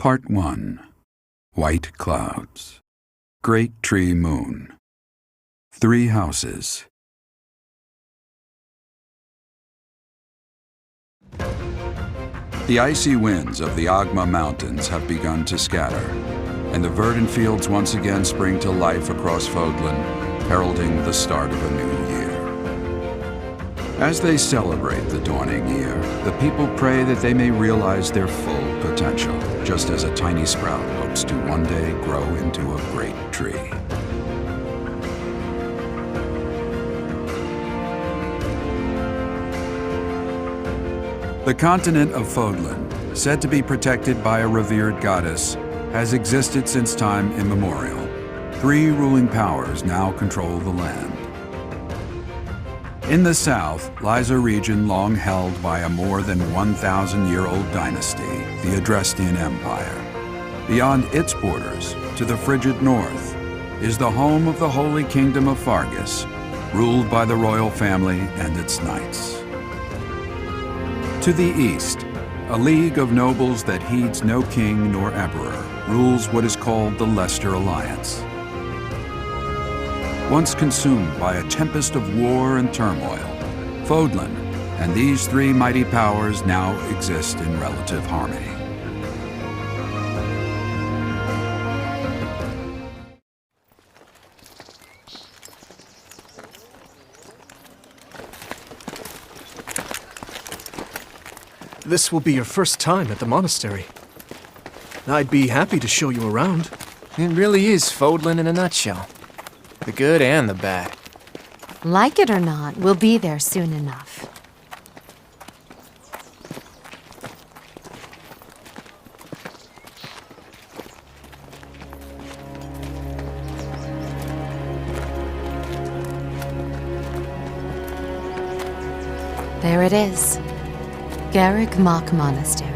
Part 1. White Clouds. Great Tree Moon. 3 houses. The icy winds of the Agma Mountains have begun to scatter, and the verdant fields once again spring to life across Fodlan, heralding the start of a new year. As they celebrate the dawning year, the people pray that they may realize their full potential, just as a tiny sprout hopes to one day grow into a great tree. The continent of Fodlan, said to be protected by a revered goddess, has existed since time immemorial. 3 ruling powers now control the land. In the south lies a region long held by a more than 1,000-year-old dynasty, the Adrestian Empire. Beyond its borders, to the frigid north, is the home of the Holy Kingdom of Fargus, ruled by the royal family and its knights. To the east, a league of nobles that heeds no king nor emperor rules what is called the Leicester Alliance. Once consumed by a tempest of war and turmoil, Fodlan and these 3 mighty powers now exist in relative harmony. This will be your first time at the monastery. I'd be happy to show you around. It really is Fodlan in a nutshell. The good and the bad. Like it or not, we'll be there soon enough. There it is. Garreg Mach Monastery.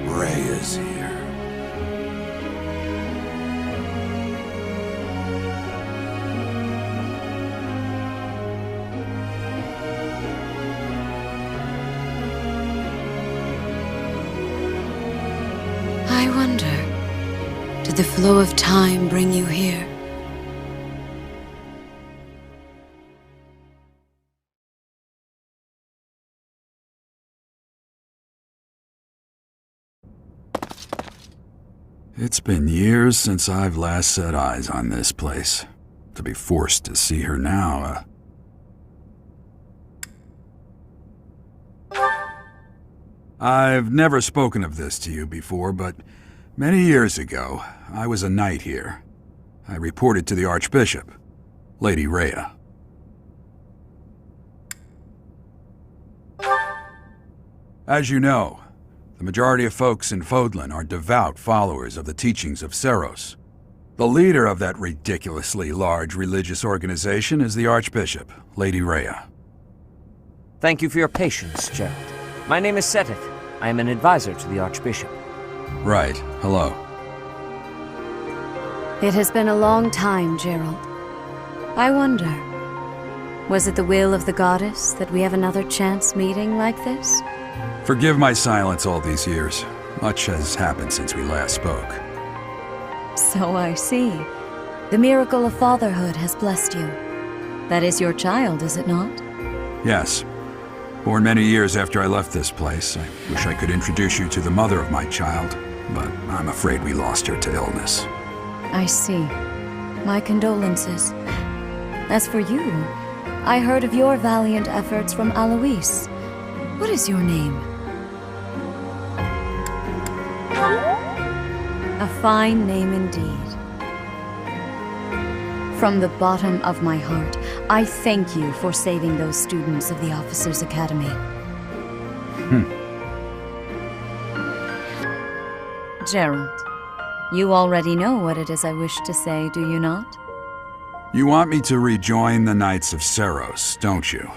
Ray is here. I wonder, did the flow of time bring you here? It's been years since I've last set eyes on this place. To be forced to see her now, I've never spoken of this to you before, but many years ago, I was a knight here. I reported to the Archbishop, Lady Rhea. As you know, the majority of folks in Fodlan are devout followers of the teachings of Seiros. The leader of that ridiculously large religious organization is the Archbishop, Lady Rhea. Thank you for your patience, Gerald. My name is Seteth. I am an advisor to the Archbishop. Right. Hello. It has been a long time, Gerald. I wonder, was it the will of the goddess that we have another chance meeting like this? Forgive my silence all these years. Much has happened since we last spoke. So I see. The miracle of fatherhood has blessed you. That is your child, is it not? Yes. Born many years after I left this place. I wish I could introduce you to the mother of my child, but I'm afraid we lost her to illness. I see. My condolences. As for you, I heard of your valiant efforts from Alois. What is your name? A fine name indeed. From the bottom of my heart, I thank you for saving those students of the Officers' Academy. Gerald, you already know what it is I wish to say, do you not? You want me to rejoin the Knights of Seiros, don't you?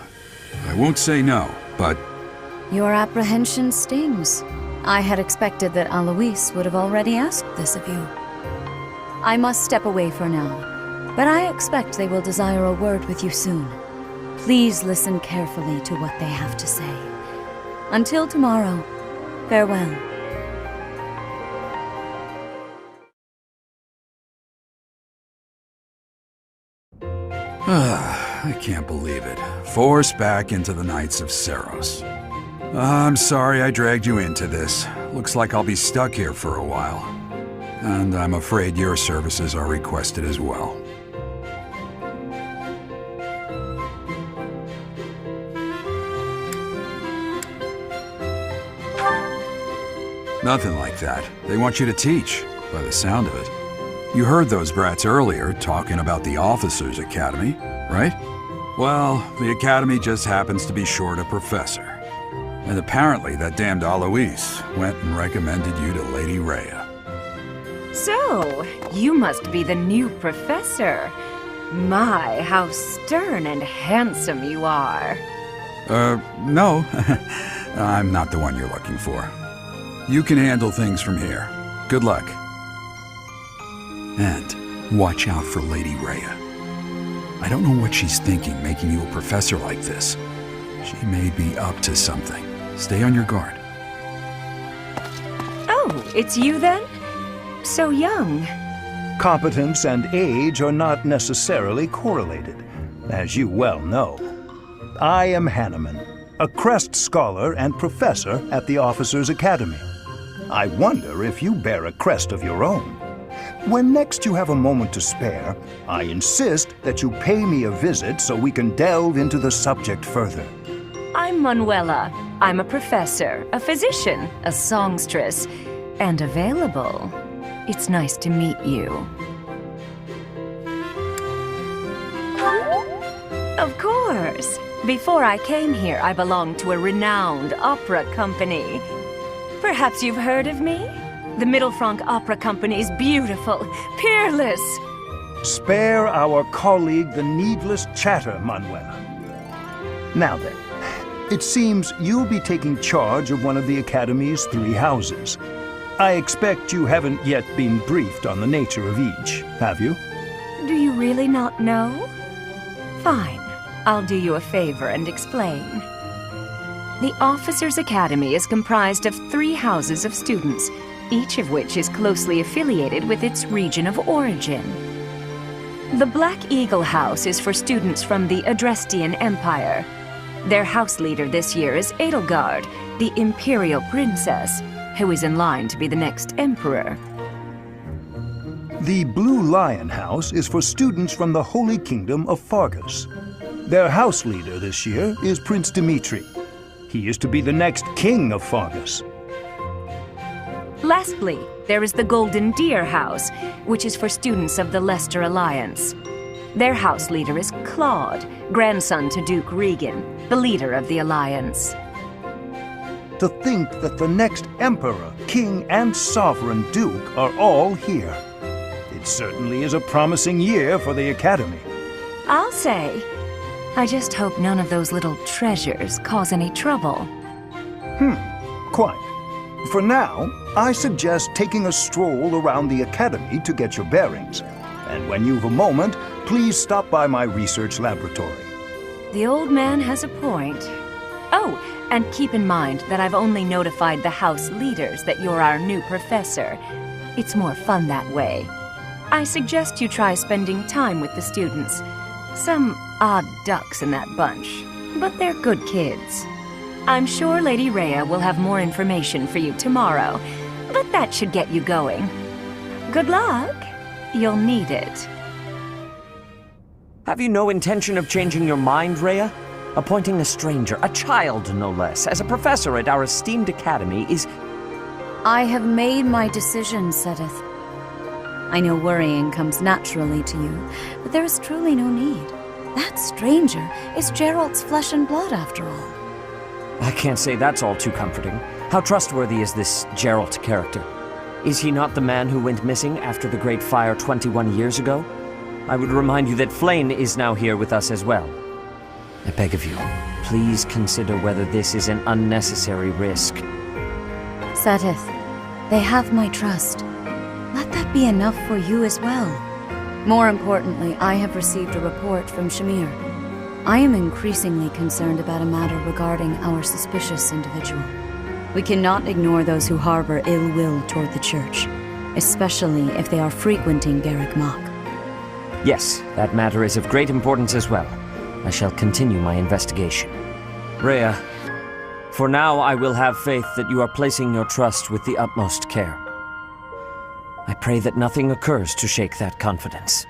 I won't say no, but Your apprehension stings. I had expected that Alois would have already asked this of you. I must step away for now, but I expect they will desire a word with you soon. Please listen carefully to what they have to say. Until tomorrow, farewell. I can't believe it. Forced back into the Knights of Seiros. I'm sorry I dragged you into this. Looks like I'll be stuck here for a while. And I'm afraid your services are requested as well. Nothing like that. They want you to teach, by the sound of it. You heard those brats earlier talking about the Officers' Academy, right? Well, the Academy just happens to be short a professor. And apparently that damned Alois went and recommended you to Lady Rhea. So, you must be the new professor. My, how stern and handsome you are. No. I'm not the one you're looking for. You can handle things from here. Good luck. And watch out for Lady Rhea. I don't know what she's thinking making you a professor like this. She may be up to something. Stay on your guard. Oh, it's you then? So young. Competence and age are not necessarily correlated, as you well know. I am Hanneman, a Crest Scholar and Professor at the Officers' Academy. I wonder if you bear a crest of your own. When next you have a moment to spare, I insist that you pay me a visit so we can delve into the subject further. I'm Manuela. I'm a professor, a physician, a songstress, and available. It's nice to meet you. Of course. Before I came here, I belonged to a renowned opera company. Perhaps you've heard of me? The Mittelfranc Opera Company is beautiful, peerless. Spare our colleague the needless chatter, Manuela. Now then, it seems you'll be taking charge of one of the Academy's 3 houses. I expect you haven't yet been briefed on the nature of each, have you? Do you really not know? Fine. I'll do you a favor and explain. The Officers' Academy is comprised of 3 houses of students, each of which is closely affiliated with its region of origin. The Black Eagle House is for students from the Adrestian Empire. Their house leader this year is Edelgard, the Imperial Princess, who is in line to be the next Emperor. The Blue Lion House is for students from the Holy Kingdom of Fargus. Their house leader this year is Prince Dimitri. He is to be the next king of Fargus. Lastly, there is the Golden Deer House, which is for students of the Leicester Alliance. Their house leader is Claude, grandson to Duke Regan, the leader of the Alliance. To think that the next Emperor, King, and Sovereign Duke are all here. It certainly is a promising year for the Academy. I'll say. I just hope none of those little treasures cause any trouble. Quite. For now, I suggest taking a stroll around the Academy to get your bearings. And when you've a moment, please stop by my research laboratory. The old man has a point. Oh, and keep in mind that I've only notified the house leaders that you're our new professor. It's more fun that way. I suggest you try spending time with the students. Some odd ducks in that bunch, but they're good kids. I'm sure Lady Rhea will have more information for you tomorrow, but that should get you going. Good luck. You'll need it. Have you no intention of changing your mind, Rhea? Appointing a stranger, a child no less, as a professor at our esteemed academy is... I have made my decision, Sedith. I know worrying comes naturally to you, but there is truly no need. That stranger is Geralt's flesh and blood, after all. I can't say that's all too comforting. How trustworthy is this Geralt character? Is he not the man who went missing after the Great Fire 21 years ago? I would remind you that Flayn is now here with us as well. I beg of you, please consider whether this is an unnecessary risk. Seteth, they have my trust. Let that be enough for you as well. More importantly, I have received a report from Shamir. I am increasingly concerned about a matter regarding our suspicious individual. We cannot ignore those who harbor ill will toward the Church, especially if they are frequenting Garreg Mach. Yes, that matter is of great importance as well. I shall continue my investigation. Rhea, for now I will have faith that you are placing your trust with the utmost care. I pray that nothing occurs to shake that confidence.